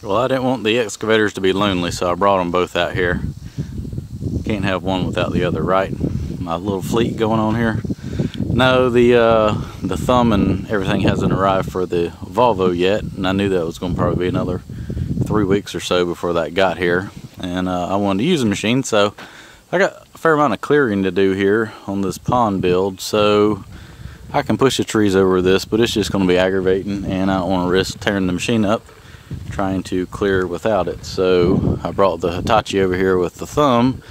Well, I didn't want the excavators to be lonely, so I brought them both out here. Can't have one without the other, right? My little fleet going on here. No, the thumb and everything hasn't arrived for the Volvo yet, and I knew that was going to probably be another 3 weeks or so before that got here. And I wanted to use the machine, so I got a fair amount of clearing to do here on this pond build, so I can push the trees over this, but it's just going to be aggravating, and I don't want to risk tearing the machine up trying to clear without it. So I brought the Hitachi over here with the thumb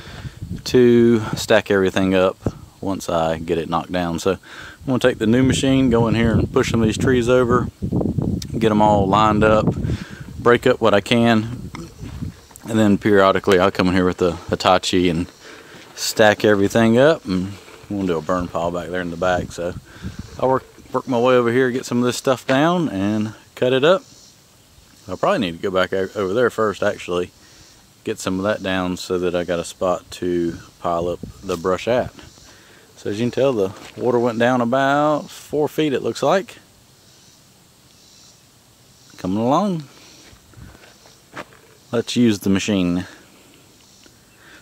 to stack everything up once I get it knocked down. So I'm going to take the new machine, go in here and push some of these trees over, get them all lined up, break up what I can, and then periodically I'll come in here with the Hitachi and stack everything up. And I'm going to do a burn pile back there in the back. So I'll work my way over here, get some of this stuff down and cut it up. I'll probably need to go back over there first, actually, get some of that down so that I got a spot to pile up the brush at. So as you can tell, the water went down about 4 feet, it looks like. Coming along. Let's use the machine.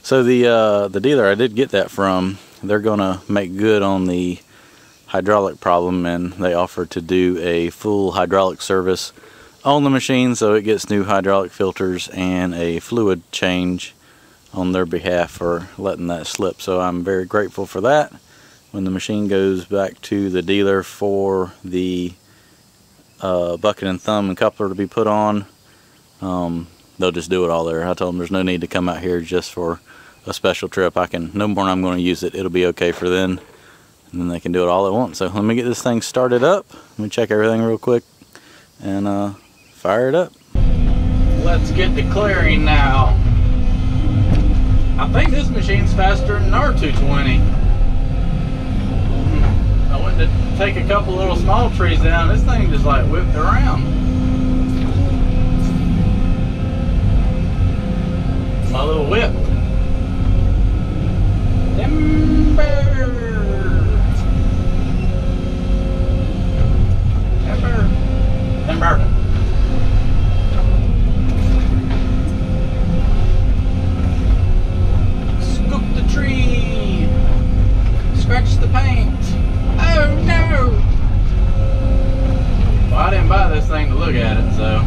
So the dealer I did get that from, they're gonna make good on the hydraulic problem, and they offered to do a full hydraulic service on the machine, so it gets new hydraulic filters and a fluid change on their behalf for letting that slip. So I'm very grateful for that. When the machine goes back to the dealer for the bucket and thumb and coupler to be put on, they'll just do it all there. I told them there's no need to come out here just for a special trip. No more than I'm going to use it. It'll be okay for then, and then they can do it all at once. So let me get this thing started up. Let me check everything real quick and fire it up. Let's get to clearing now. I think this machine's faster than our 220. I went to take a couple little small trees down. This thing just like whipped around. My little whip. Timber. Timber. Timber. Tree. Scratch the paint. Oh no! Well, I didn't buy this thing to look at it, so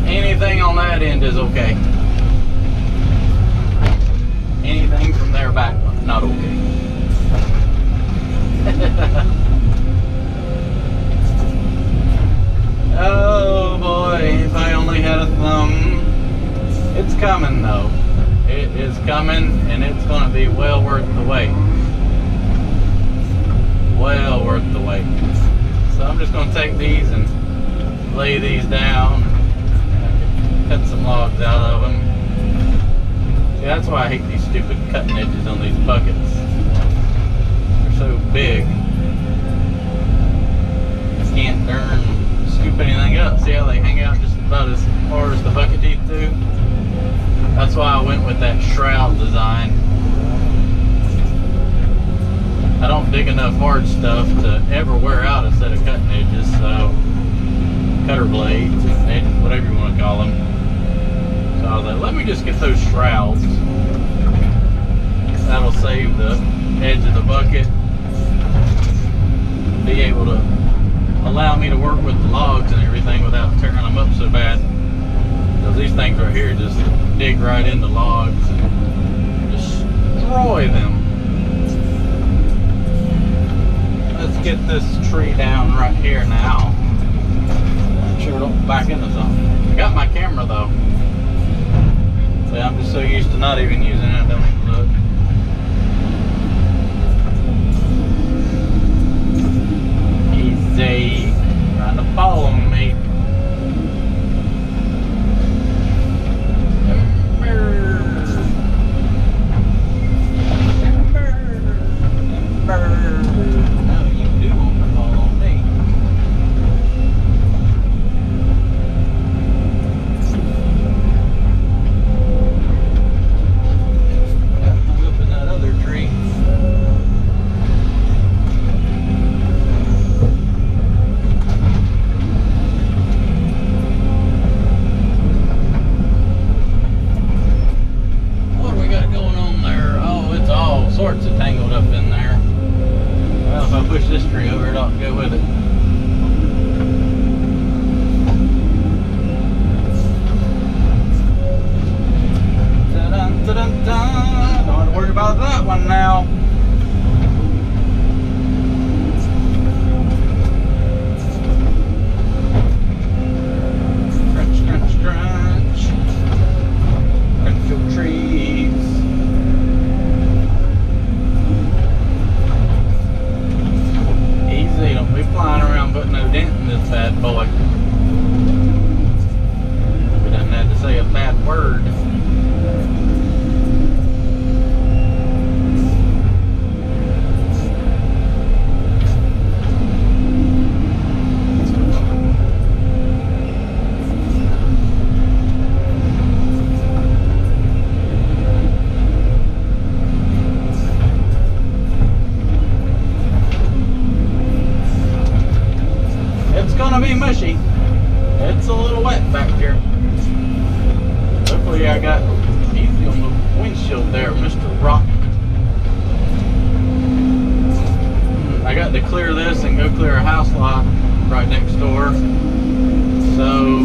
anything on that end is okay. Anything from there back, not okay. Oh boy, if I only had a thumb. It's coming though. It is coming, and it's going to be well worth the wait. Well worth the wait. So I'm just going to take these and lay these down, cut some logs out of them. See, that's why I hate these stupid cutting edges on these buckets. They're so big. You can't darn scoop anything up. See how they hang out just about as far as the bucket teeth do? That's why I went with that shroud design. I don't dig enough hard stuff to ever wear out a set of cutting edges, so cutter blades, edges, whatever you want to call them. So I was like, let me just get those shrouds. That'll save the edge of the bucket. Be able to allow me to work with the logs and everything without tearing them up so bad. Because these things right here just dig right into logs and destroy them. Let's get this tree down right here now. Make sure it don't back into something. I got my camera though. So I'm just so used to not even using it, I don't even look. Easy. Trying to follow me. bad boy. We doesn't have to say a bad word. Be mushy. It's a little wet back here. Hopefully I got easy on the windshield there, Mr. Rock. I got to clear this and go clear a house lot right next door. So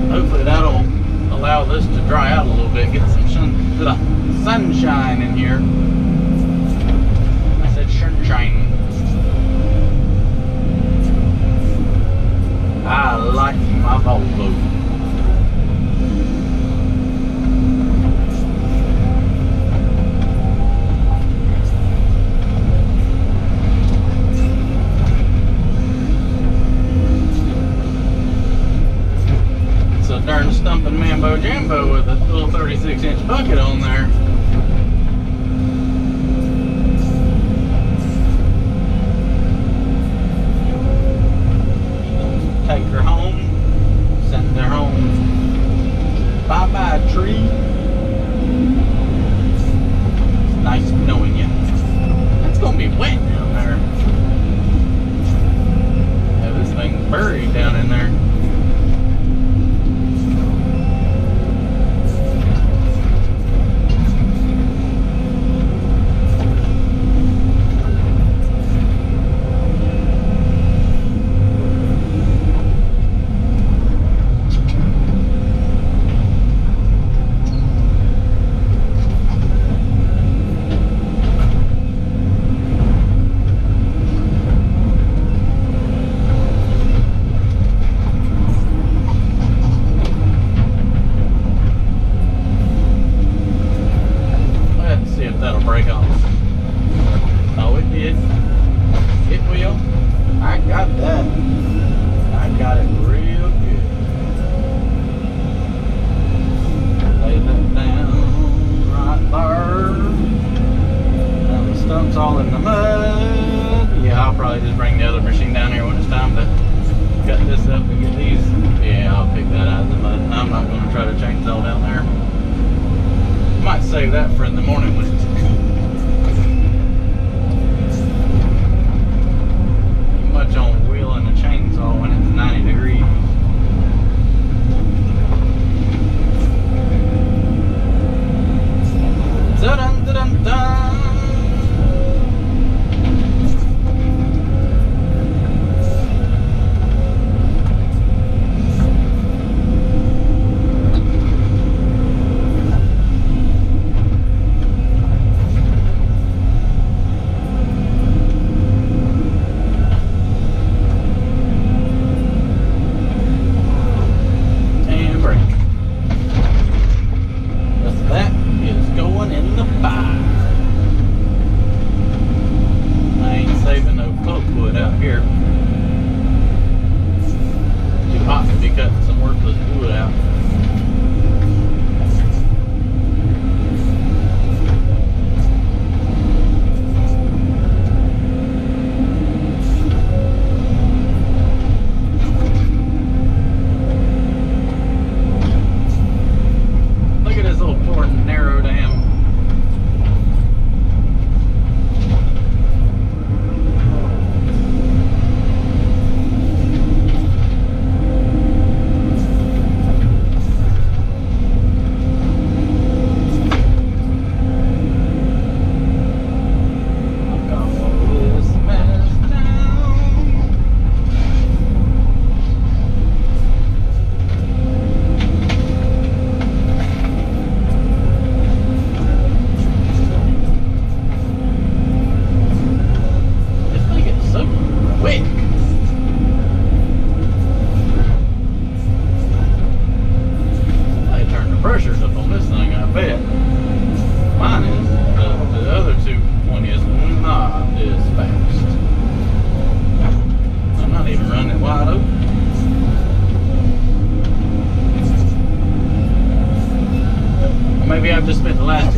hopefully that'll allow this to dry out a little bit, get some sunshine in here. I said sunshine. I like my Volvo. It's a darn stumping Mambo Jambo with a little 36-inch bucket on there. Take her home, send her home. Bye-bye, tree. It's nice knowing you. It's gonna be wet down there. Yeah, this thing's buried down in there. All in the mud. Yeah, I'll probably just bring the other machine down here when it's time to cut this up and get these. Yeah, I'll pick that out of the mud. I'm not going to try to chainsaw down there. Might save that for in the morning when it's cool. Much on wheeling a chainsaw when it's 90 degrees. Dun-dun-dun-dun.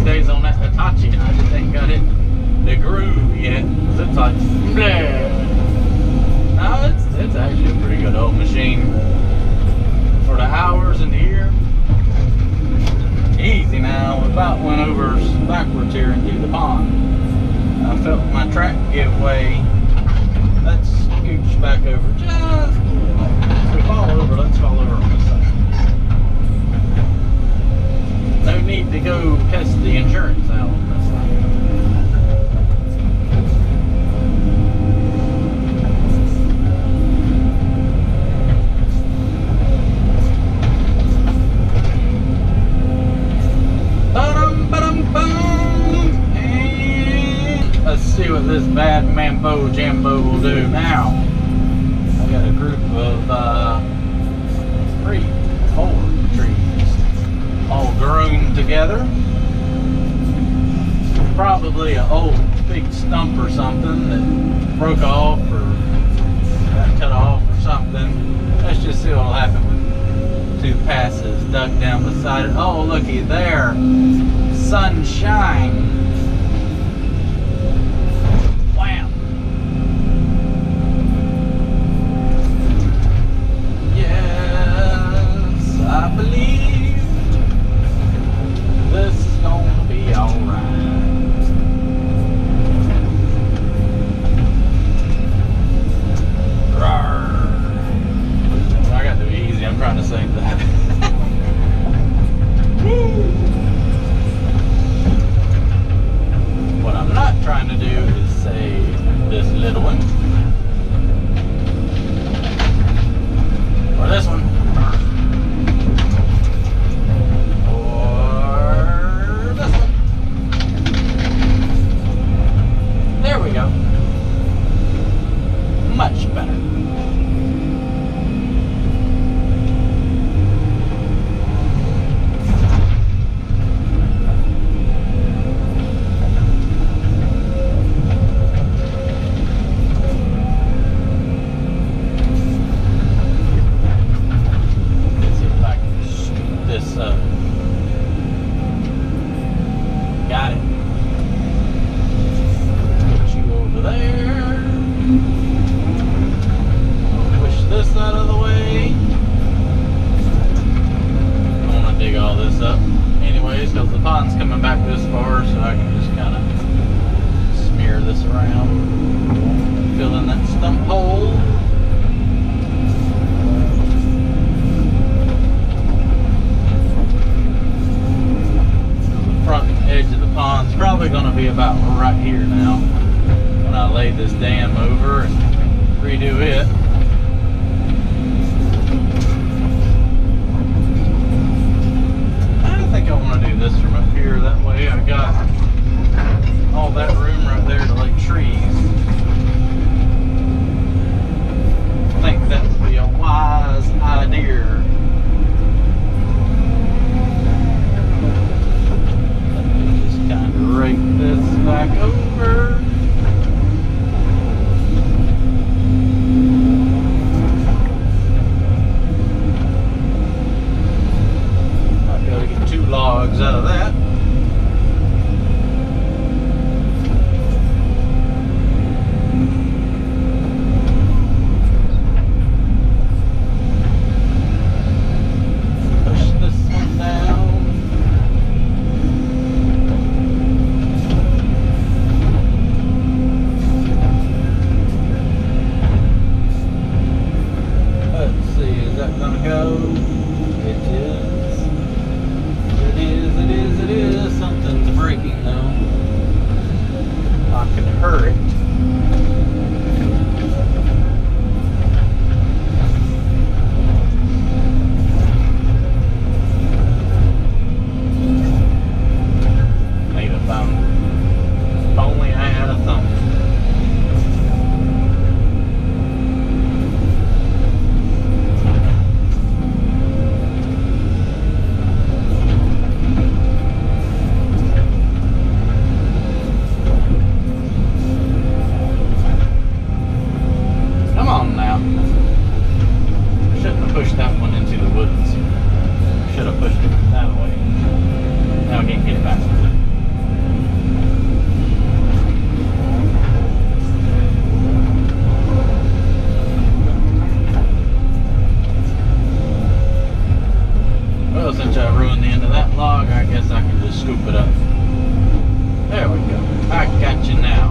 days on that Hitachi, and I just ain't got it the groove yet. It's like, bleh. No, it's actually a pretty good old machine for the hours in the year. Easy now. We about went over backwards here into the pond. I felt my track give way. Let's scooch back over just a little bit. If we fall over, let's fall over on this side. No need to go test the insurance out on this side. Let's see what this bad mambo jambo will do now. I got a group of 3, 4 trees all grown together. Probably an old big stump or something that broke off or got cut off or something. Let's just see what'll happen with 2 passes dug down beside it. Oh, looky there. Sunshine. Wham. Yes, I believe this is gonna be alright. I got to be easy, I'm trying to save that. What I'm not trying to do is save this little one. Or this one. Or this one. There we go. Much better. Got it. Put you over there. Push this out of the way. I want to dig all this up anyways because the pond's coming back this far, so I can just kind of smear this around. Fill in that stump hole. Front edge of the pond's probably going to be about right here now when I lay this dam over and redo it. I think I want to do this from up here, that way I got all that room right there to lay trees. I think that would be a wise idea. Rake this back over. scoop it up. There we go. I got you now.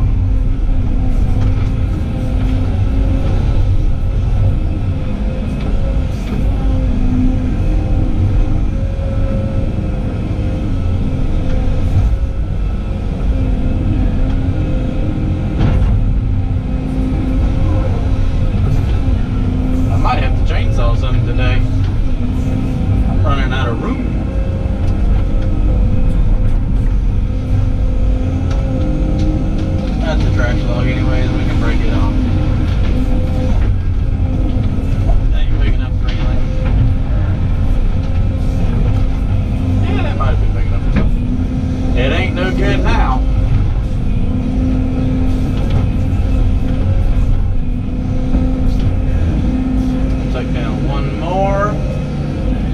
I might have to chainsaw something today. I'm running out of room. That's a trash log anyways, we can break it off. That ain't big enough for anything. Yeah, that might have been big enough for something. It ain't no good now. Take down one more.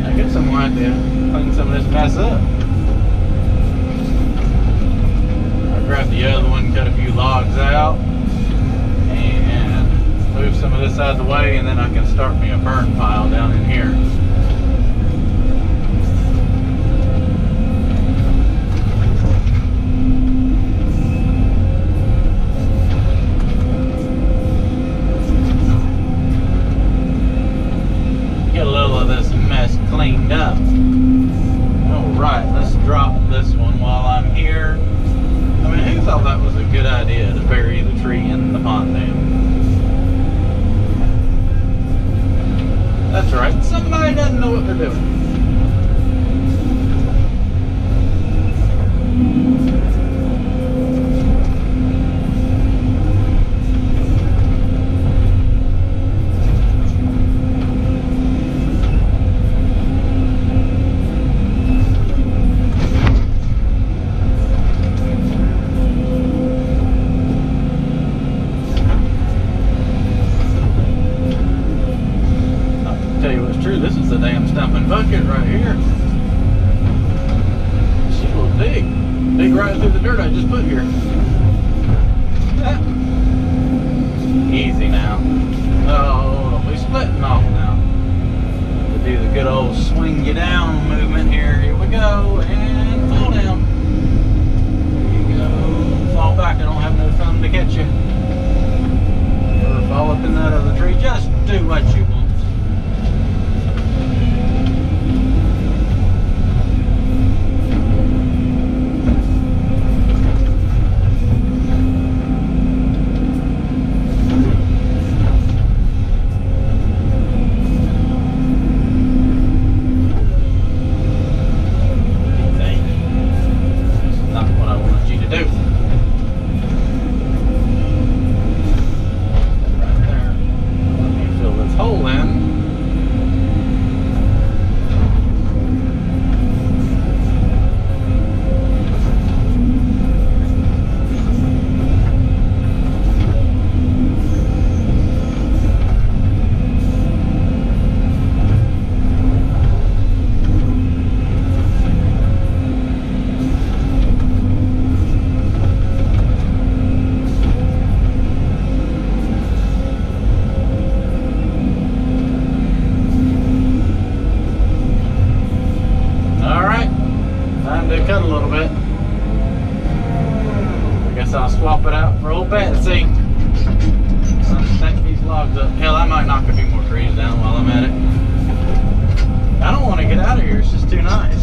I guess I'm going to have to clean some of this mess up. Grab the other one, cut a few logs out, and move some of this out of the way, and then I can start me a burn pile down in here. Get a little of this mess cleaned up. Alright, let's drop this one while I'm here. I mean, who thought that was a good idea to bury the tree in the pond dam? That's right, somebody doesn't know what they're doing. This is the damn stumping bucket right here. She will dig right through the dirt I just put here. Yeah. Easy now. Oh, don't be splitting off now. To do the good old swing you down movement here. Here we go, and fall down. There you go. Fall back. I don't have no thumb to catch you. Or fall up in that other tree. Just do what you want. Cut a little bit. I guess I'll swap it out for old Betsy. Stack these logs up. Hell, I might knock a few more trees down while I'm at it. I don't want to get out of here. It's just too nice.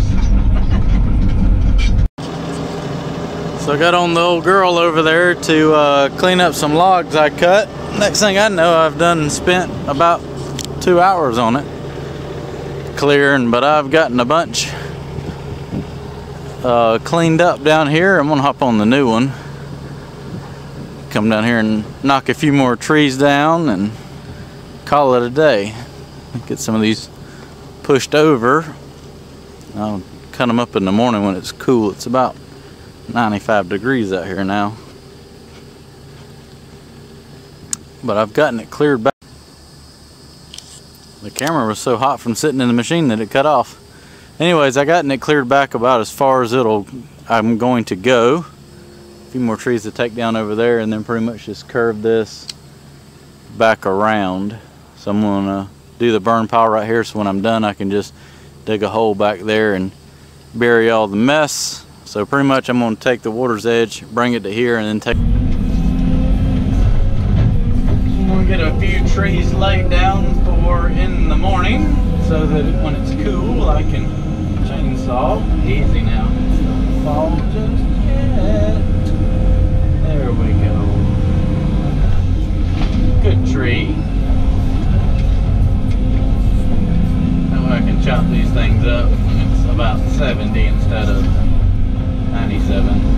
So I got on the old girl over there to clean up some logs I cut. Next thing I know, I've done spent about 2 hours on it clearing, but I've gotten a bunch cleaned up down here. I'm gonna hop on the new one, come down here and knock a few more trees down and call it a day. Get some of these pushed over. I'll cut them up in the morning when it's cool. It's about 95 degrees out here now, but I've gotten it cleared back. The camera was so hot from sitting in the machine that it cut off. Anyways, I gotten it cleared back about as far as I'm going to go. A few more trees to take down over there, and then pretty much just curve this back around. So I'm gonna do the burn pile right here, so when I'm done I can just dig a hole back there and bury all the mess So pretty much I'm going to take the water's edge, bring it to here, and then take... I'm going to get a few trees laid down for in the morning so that when it's cool I can chainsaw. Easy now. Don't fall just yet. There we go. Good tree. That way I can chop these things up when it's about 70 instead of 97.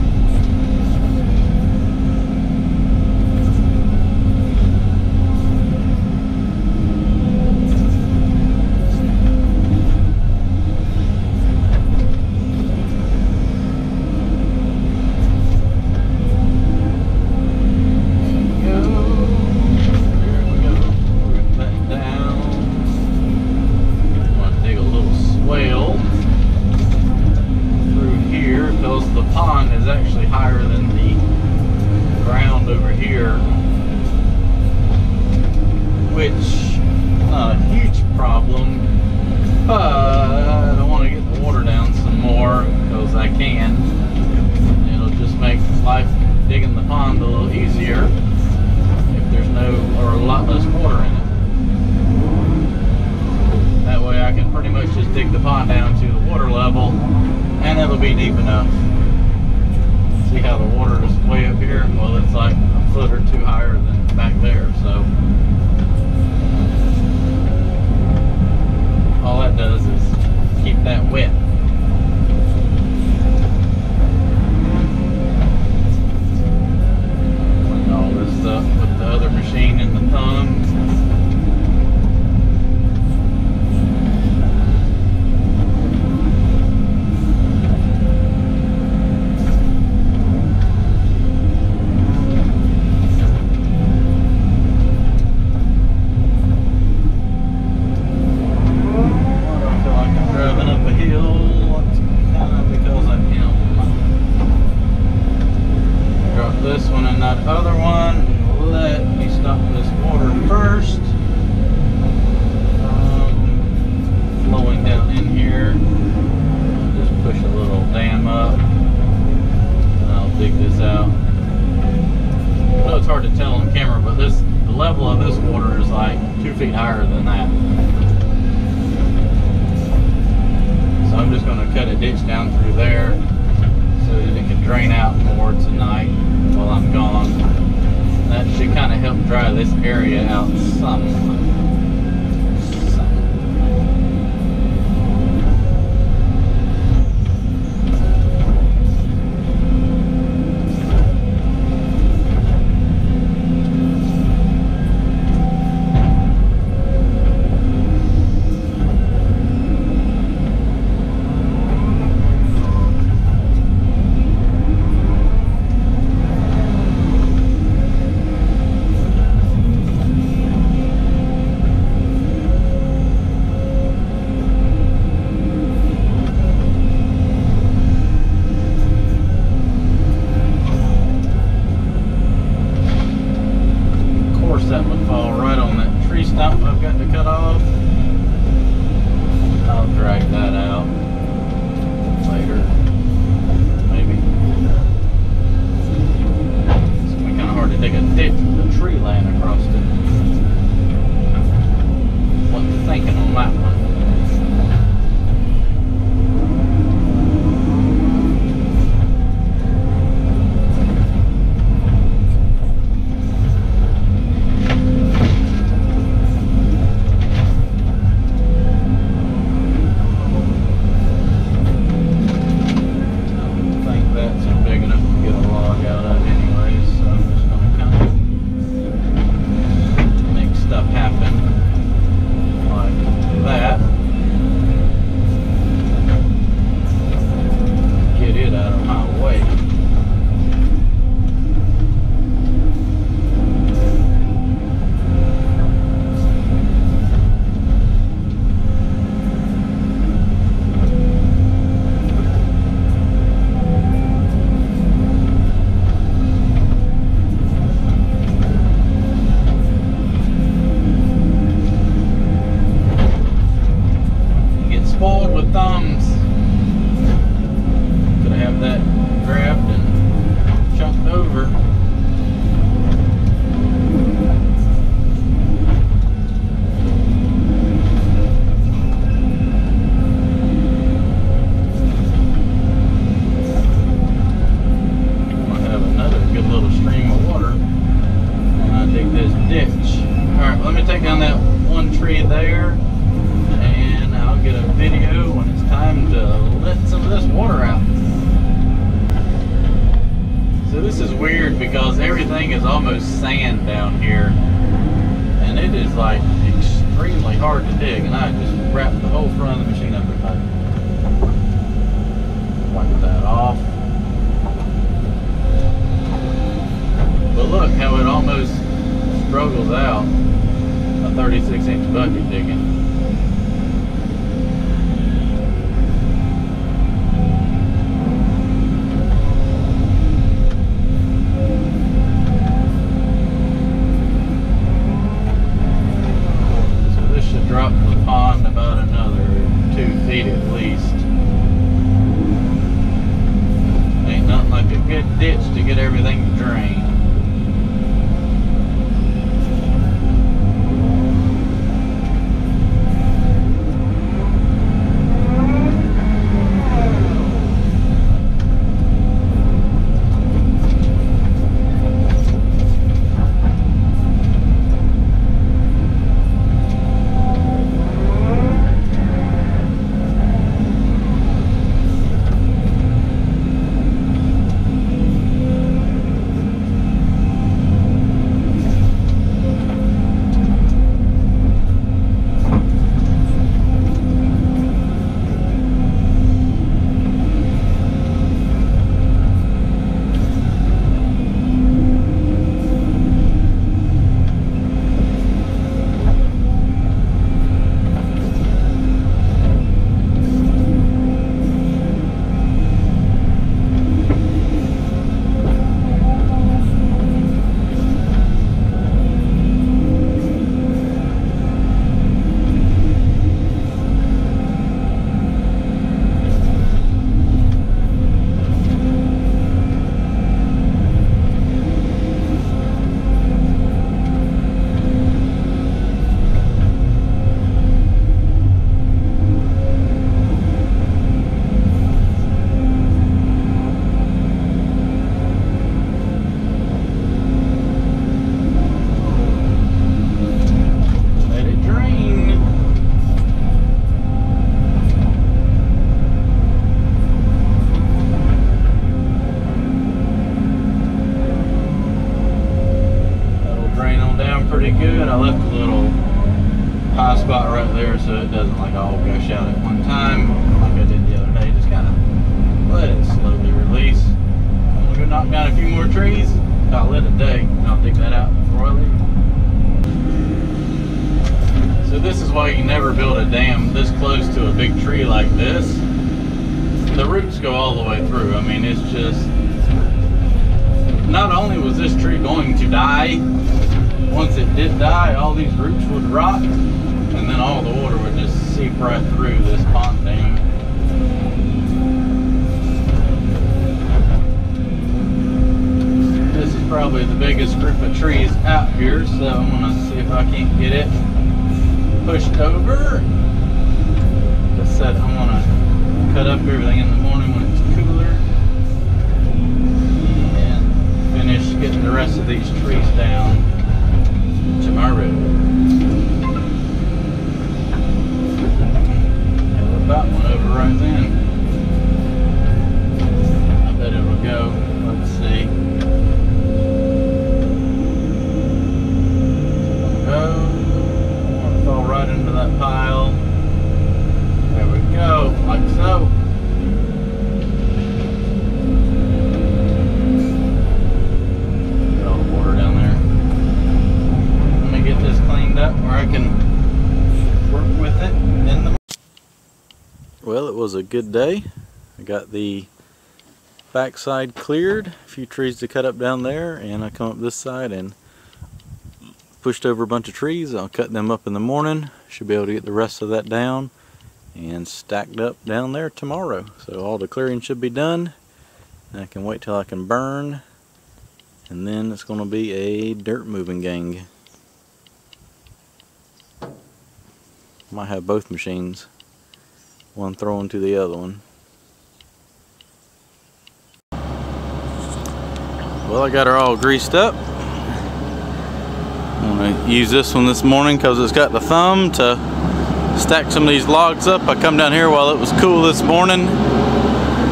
everything is almost sand down here, and it is like extremely hard to dig, and I just wrapped the whole front of the machine up in mud. Wipe that off. But look how it almost struggles out a 36-inch bucket digging. Drop the pond about another 2 feet at least. Ain't nothing like a good ditch to get everything to drain. Pretty good. I left a little high spot right there so it doesn't like all gush out at one time like I did the other day. Just kind of let it slowly release. I'm gonna go knock down a few more trees. Call it a day, and I'll dig that out before I leave. So this is why you never build a dam this close to a big tree like this. The roots go all the way through. I mean, it's just, not only was this tree going to die, once it did die, all these roots would rot, and then all the water would just seep right through this pond dam. This is probably the biggest group of trees out here, so I'm gonna see if I can't get it pushed over. Just said I'm gonna cut up everything in the morning when it's cooler, and finish getting the rest of these trees down tomorrow. We'll about one over right then. I bet it'll go. Let's see. It'll go. It'll fall right into that pile. There we go, like so. Where I can work with it in the... Well, it was a good day. I got the backside cleared, a few trees to cut up down there, and I come up this side and pushed over a bunch of trees. I'll cut them up in the morning. Should be able to get the rest of that down and stacked up down there tomorrow. So all the clearing should be done. I can wait till I can burn, and then it's going to be a dirt moving gang. Might have both machines, one throwing to the other one. Well, I got her all greased up. I'm going to use this one this morning because it's got the thumb to stack some of these logs up. I come down here while it was cool this morning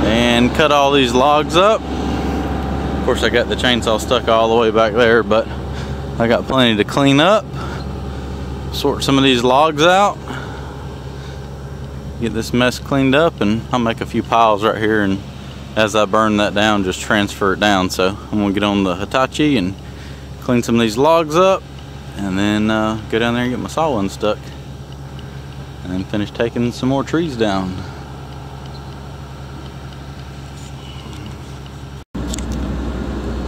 and cut all these logs up. course, I got the chainsaw stuck all the way back there, but I got plenty to clean up. Sort some of these logs out, get this mess cleaned up, and I'll make a few piles right here, and as I burn that down, just transfer it down. So I'm gonna get on the Hitachi and clean some of these logs up, and then go down there and get my saw unstuck, and then finish taking some more trees down.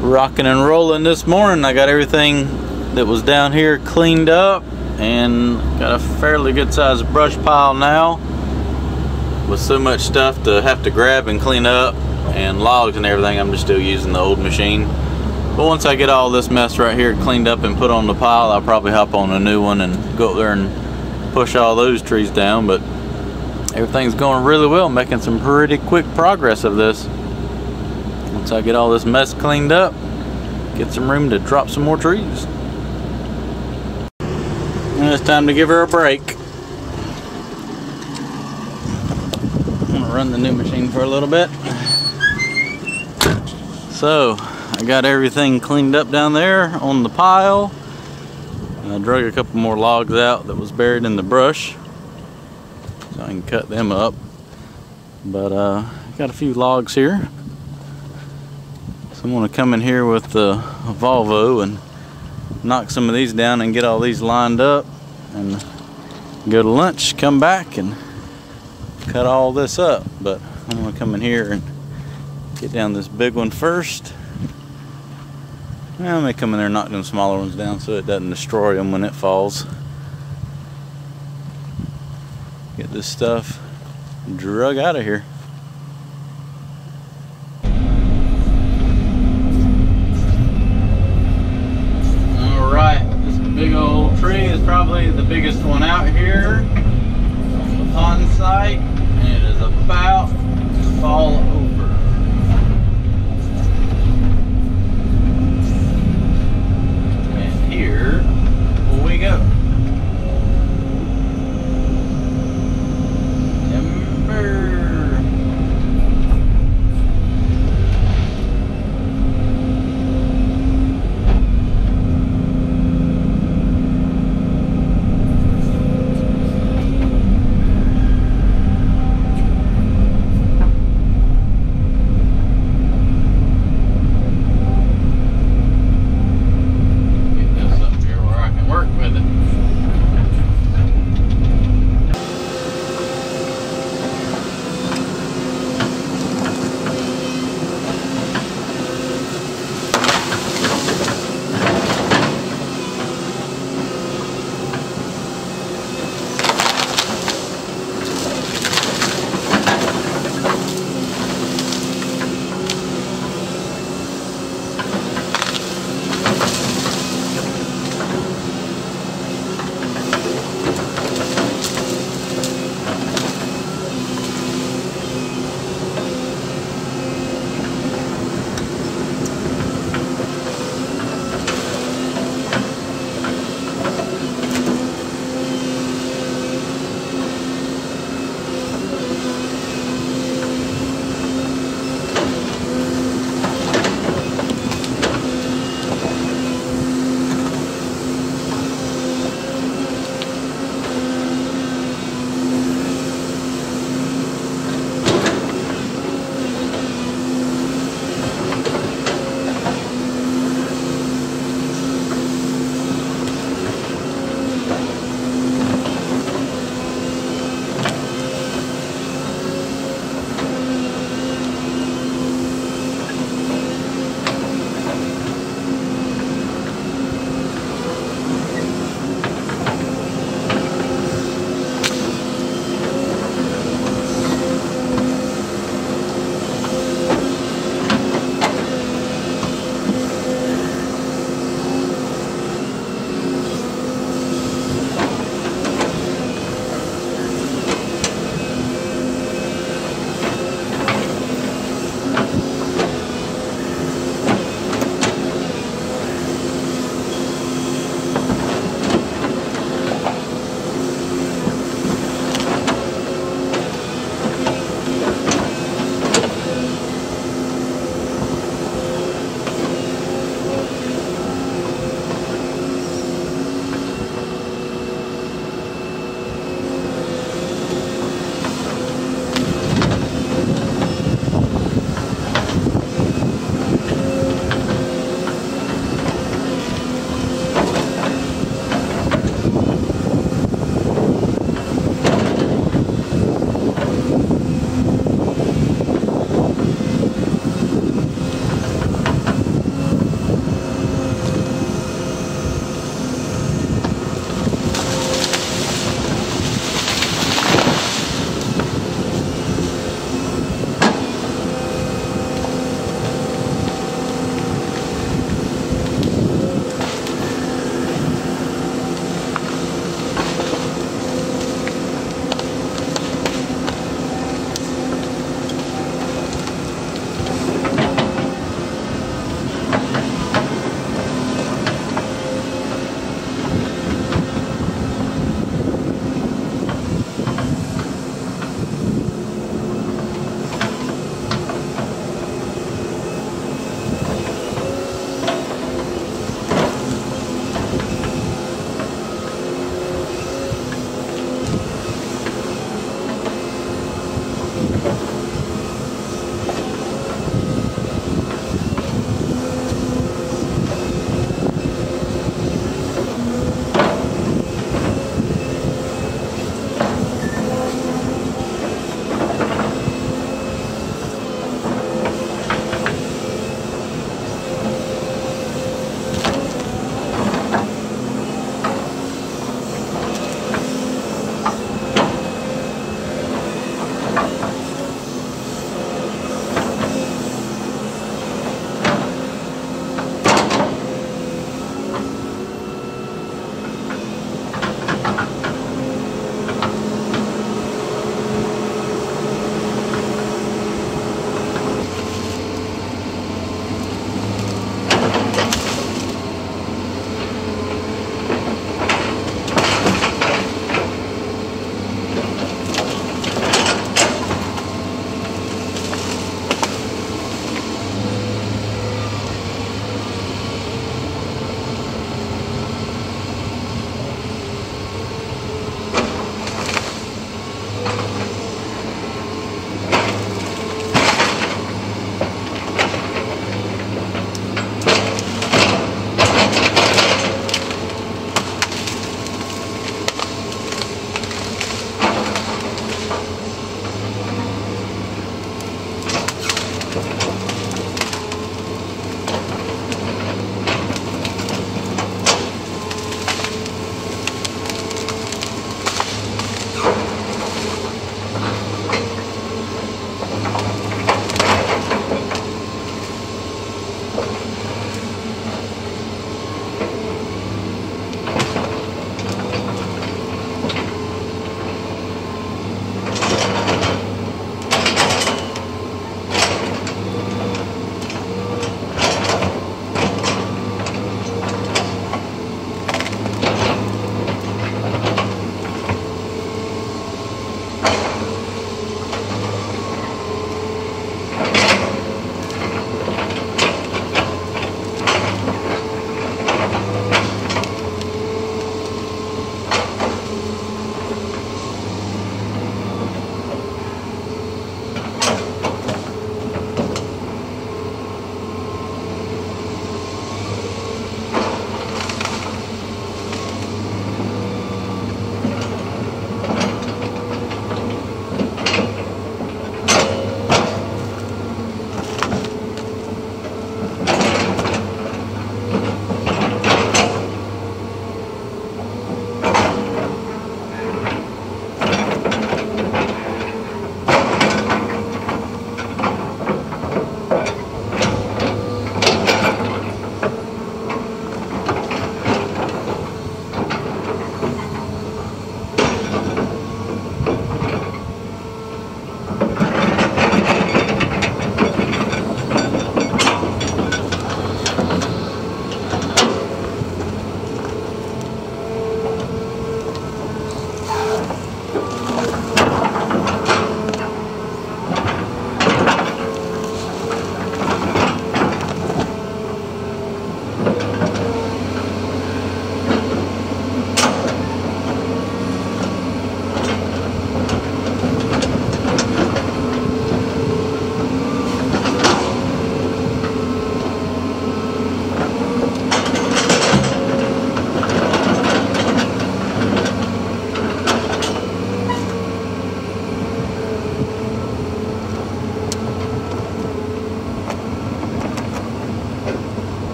Rocking and rolling this morning. I got everything that was down here cleaned up and got a fairly good sized brush pile now. With so much stuff to have to grab and clean up and logs and everything, I'm just still using the old machine. But once I get all this mess right here cleaned up and put on the pile, I'll probably hop on a new one and go up there and push all those trees down. But everything's going really well, making some pretty quick progress of this. Once I get all this mess cleaned up, get some room to drop some more trees. And it's time to give her a break. I'm gonna run the new machine for a little bit. So, I got everything cleaned up down there on the pile. And I drug a couple more logs out that was buried in the brush, so I can cut them up. But got a few logs here. So I'm gonna come in here with the Volvo and knock some of these down and get all these lined up, and go to lunch, come back and cut all this up. But I'm gonna come in here and get down this big one first. I may come in there and knock them smaller ones down so it doesn't destroy them when it falls. Get this stuff drug out of here. Big old tree is probably the biggest one out here on the pond site, and it is about to fall over. And here we go. Timber.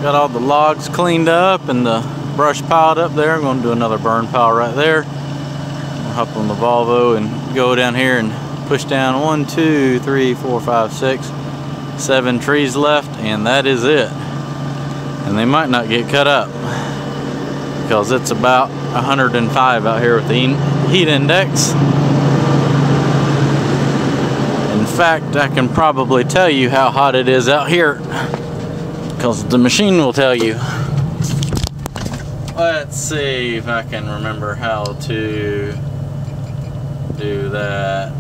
Got all the logs cleaned up and the brush piled up there. I'm going to do another burn pile right there. I'll hop on the Volvo and go down here and push down 1, 2, 3, 4, 5, 6, 7 trees left, and that is it. And they might not get cut up because it's about 105 out here with the heat index. In fact, I can probably tell you how hot it is out here because the machine will tell you. Let's see if I can remember how to do that.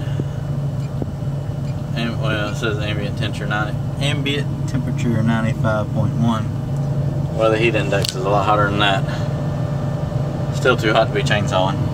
And, well, it says ambient temperature 95.1. Well, the heat index is a lot hotter than that. Still too hot to be chainsawing.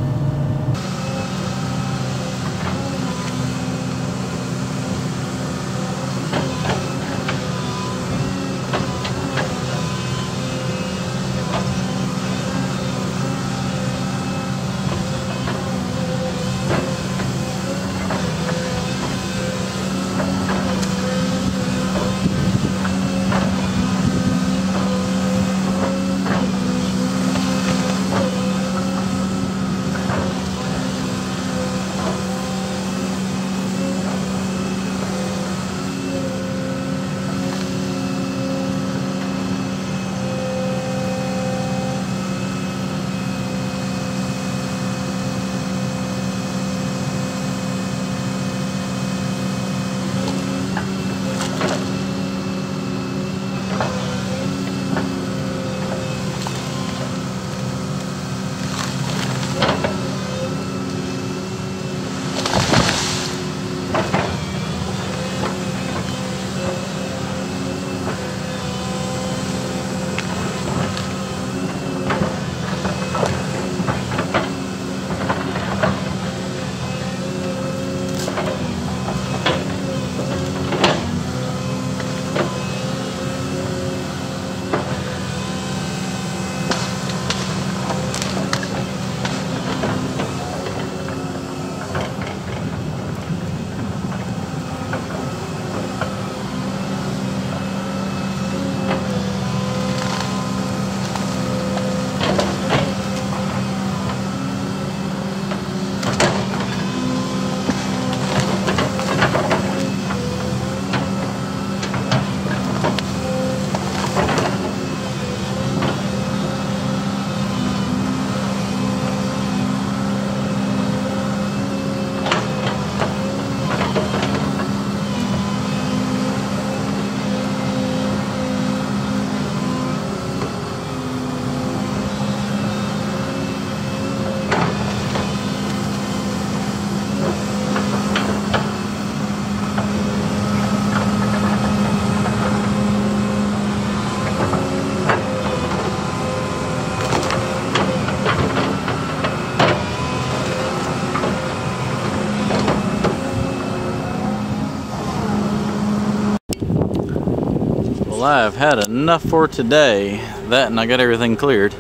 Well, I've had enough for today. That and I got everything cleared.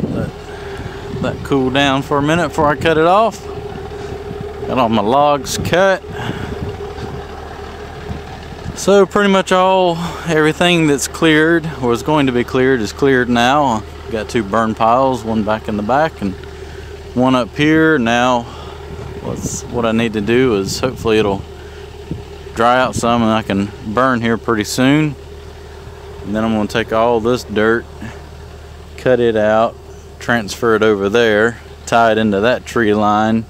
Let that cool down for a minute before I cut it off. Got all my logs cut. So pretty much everything that's cleared or is going to be cleared is cleared now. Got 2 burn piles, one back in the back and one up here. Now what I need to do is hopefully it'll dry out some and I can burn here pretty soon. And then I'm going to take all this dirt, cut it out, transfer it over there, tie it into that tree line.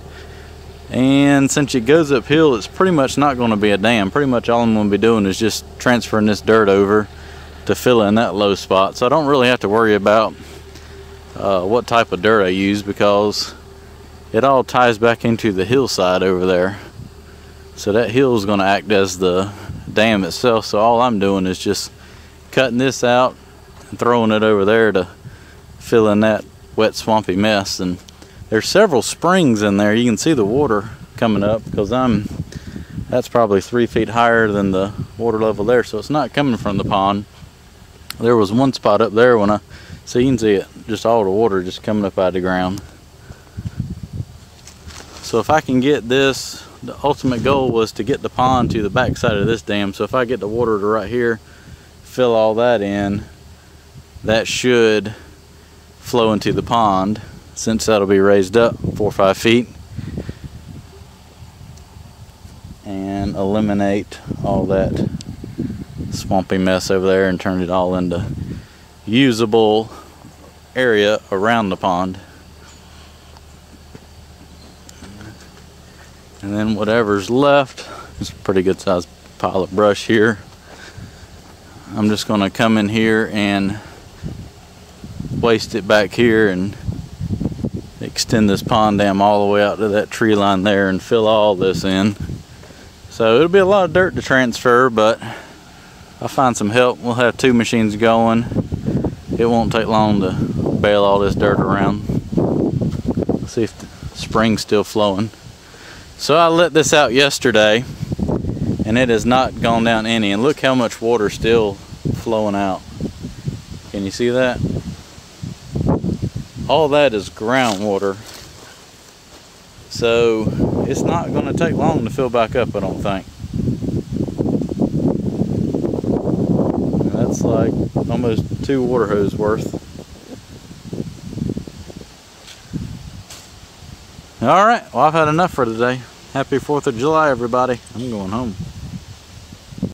And since it goes uphill, it's pretty much not going to be a dam. Pretty much all I'm going to be doing is just transferring this dirt over to fill in that low spot. So I don't really have to worry about what type of dirt I use because it all ties back into the hillside over there. So that hill is going to act as the dam itself. So all I'm doing is just cutting this out and throwing it over there to fill in that wet swampy mess. And there's several springs in there. You can see the water coming up because that's probably 3 feet higher than the water level there. So it's not coming from the pond. There was one spot up there when you can see it, just all the water just coming up out of the ground. So if I can get this, the ultimate goal was to get the pond to the back side of this dam. So if I get the water to right here, fill all that in, that should flow into the pond, since that'll be raised up 4 or 5 feet, and eliminate all that swampy mess over there and turn it all into usable area around the pond. And then whatever's left, it's a pretty good sized pile of brush here. I'm just going to come in here and waste it back here and extend this pond dam all the way out to that tree line there and fill all this in. So it'll be a lot of dirt to transfer, but I'll find some help. We'll have 2 machines going. It won't take long to bale all this dirt around. Let's see if the spring's still flowing. So I let this out yesterday and it has not gone down any, and look how much water still flowing out. Can you see that? All that is groundwater, so it's not going to take long to fill back up, I don't think. And that's like almost 2 water hose worth. Alright, well, I've had enough for today. Happy 4th of July, everybody. I'm going home.